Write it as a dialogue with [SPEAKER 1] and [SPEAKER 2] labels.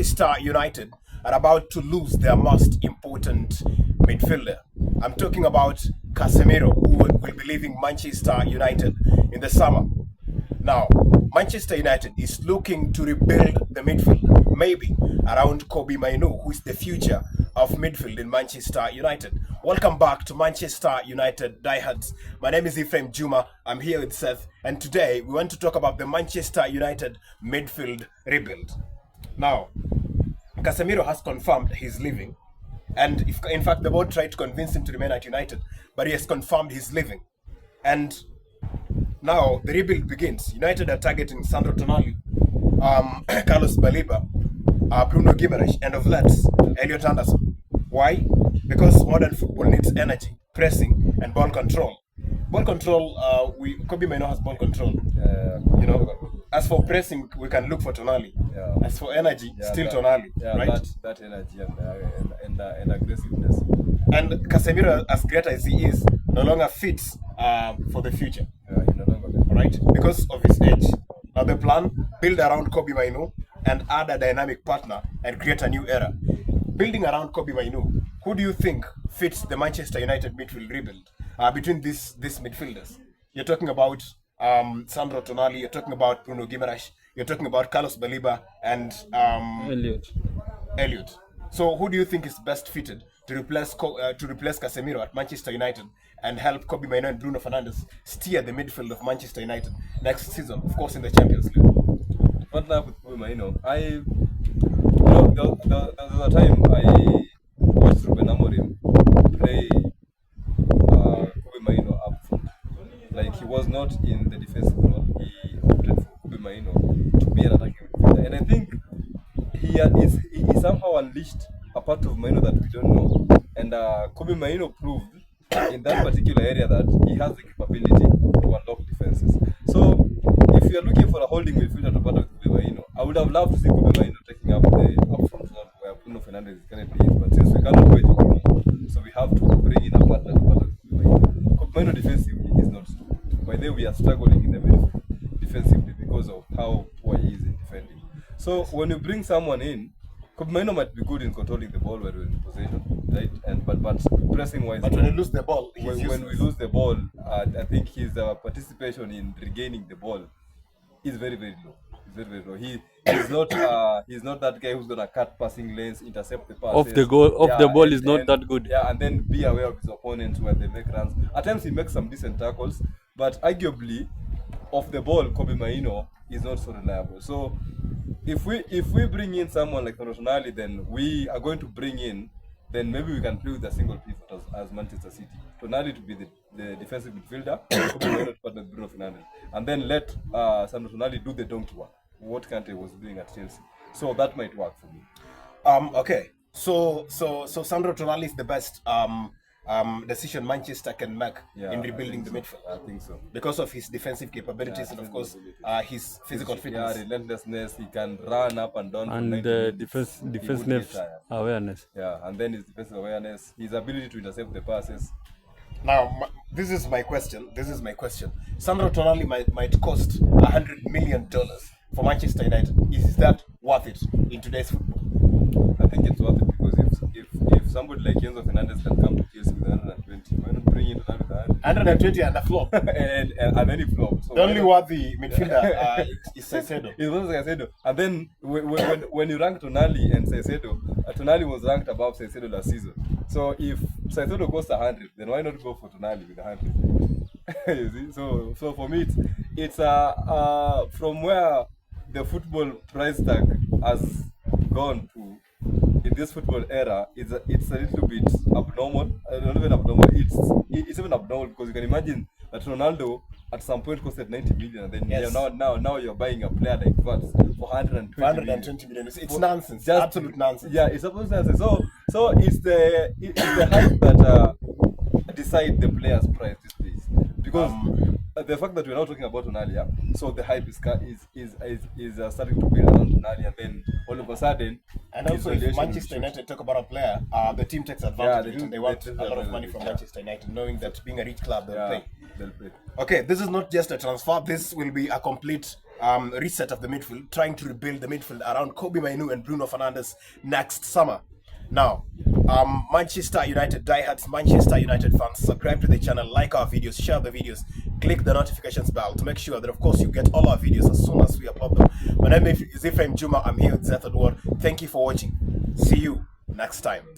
[SPEAKER 1] Manchester United are about to lose their most important midfielder. I'm talking about Casemiro, who will be leaving Manchester United in the summer. Now, Manchester United is looking to rebuild the midfield, maybe around Kobbie Mainoo, who is the future of midfield in Manchester United. Welcome back to Manchester United Diehards. My name is Ephraim Juma. I'm here with Seth, and today we want to talk about the Manchester United midfield rebuild. Now, Casemiro has confirmed he's leaving, and in fact the board tried to convince him to remain at United, but he has confirmed he's leaving. And now the rebuild begins. United are targeting Sandro Tonali, Carlos Baleba, Bruno Guimaraes, and of late, Elliot Anderson. Why? Because modern football needs energy, pressing, and ball control. Ball control, Kobbie Mainoo has ball control. As for pressing, we can look for Tonali. Yeah. As for energy, still Tonali. Yeah, right?
[SPEAKER 2] That energy and aggressiveness.
[SPEAKER 1] And Casemiro, as great as he is, no longer fits for the future.
[SPEAKER 2] Yeah, he no longer fits.
[SPEAKER 1] Right? Because of his age. Now the plan, build around Kobbie Mainoo and add a dynamic partner and create a new era. Building around Kobbie Mainoo, who do you think fits the Manchester United midfield rebuild between these midfielders? You're talking about Sandro Tonali, you're talking about Bruno Guimaraes, you're talking about Carlos Baleba and Elliot. So who do you think is best fitted to replace Casemiro at Manchester United and help Kobbie Mainoo and Bruno Fernandes steer the midfield of Manchester United next season, of course in the Champions League?
[SPEAKER 2] What now with Kobbie Mainoo? There was a time I watched Ruben Amorim play Kobbie Mainoo up front. Like, he was not in the defensive role. He opted for Kobbie Mainoo to be an attacking midfielder. And I think he somehow unleashed a part of Mainoo that we don't know. And Kobbie Mainoo proved in that particular area that he has the capability to unlock defenses. So, if you are looking for a holding midfielder to partner with Kobbie Mainoo, I would have loved to see Kobbie Mainoo taking up the upfront role where Bruno Fernandes is currently is. But since we cannot wait for Bruno, so we have to bring in a partner to partner with Kobbie Mainoo. Kobbie Mainoo defensively is not strong. By the way, we are struggling in the midfield defensively because of how poor he is in defending. So when you bring someone in, Kobbie Mainoo might be good in controlling the ball when we're in possession, right? But pressing wise.
[SPEAKER 1] But when you lose the ball,
[SPEAKER 2] when we lose the ball, I think his participation in regaining the ball is very, very low. He's very, very low. He's not that guy who's gonna cut passing lanes, intercept the passes.
[SPEAKER 3] Off the ball is not that good.
[SPEAKER 2] Yeah, and then be aware of his opponents when they make runs. At times he makes some decent tackles, but arguably, off the ball, Kobbie Mainoo is not so reliable. So if we bring in someone like Tonali, then we are going to bring in, then maybe we can play with a single pivot as Manchester City. Tonali to be the defensive midfielder, Kobbie Mainoo to partner with Bruno Fernandes, and then let Sandro Tonali do the donkey work, what Kante was doing at Chelsea. So that might work for me.
[SPEAKER 1] Okay. So Sandro Tonali is the best decision Manchester can make in rebuilding the midfield.
[SPEAKER 2] I think so.
[SPEAKER 1] Because of his defensive capabilities and of course his physical fitness.
[SPEAKER 2] Yeah, relentlessness, he can run up and down.
[SPEAKER 3] And defensive awareness.
[SPEAKER 2] Yeah, and then his defensive awareness, his ability to intercept the passes.
[SPEAKER 1] Now, this is my question. Sandro Tonali might cost $100 million for Manchester United. Is that worth it in today's football?
[SPEAKER 2] I think it's worth it because if somebody like Enzo Fernandez can come to Chelsea with 120, why not bring in Tonali with
[SPEAKER 1] 120 and a flop?
[SPEAKER 2] and then he flopped. So
[SPEAKER 1] the only worthy midfielder is Caicedo.
[SPEAKER 2] It was Caicedo. And then when you rank Tonali and Caicedo, Tonali was ranked above Caicedo last season. So if Caicedo costs 100, then why not go for Tonali with 100? You see? So for me, it's from where the football price tag has gone to in this football era, it's a little bit abnormal. Not even abnormal. It's even abnormal because you can imagine that Ronaldo at some point costed 90 million, and then now you're buying a player like that for 120 million.
[SPEAKER 1] It's nonsense. Just absolute nonsense.
[SPEAKER 2] Yeah, it's absolute nonsense. So it's the hype that decide the player's price these days. Because the fact that we're now talking about Tonali, so the hype is starting to build around Tonali, and then all of a sudden,
[SPEAKER 1] and also if Manchester United talk about a player, the team takes advantage and they want a lot of money from Manchester United, knowing that being a rich club they'll pay. Okay, this is not just a transfer. This will be a complete reset of the midfield, trying to rebuild the midfield around Kobe Mainu and Bruno Fernandes next summer. Now, Manchester United diehards, Manchester United fans, subscribe to the channel, like our videos, share the videos, click the notifications bell to make sure that, of course, you get all our videos as soon as we upload them. My name is Ephraim Juma. I'm here with Zeth Adwar. Thank you for watching. See you next time.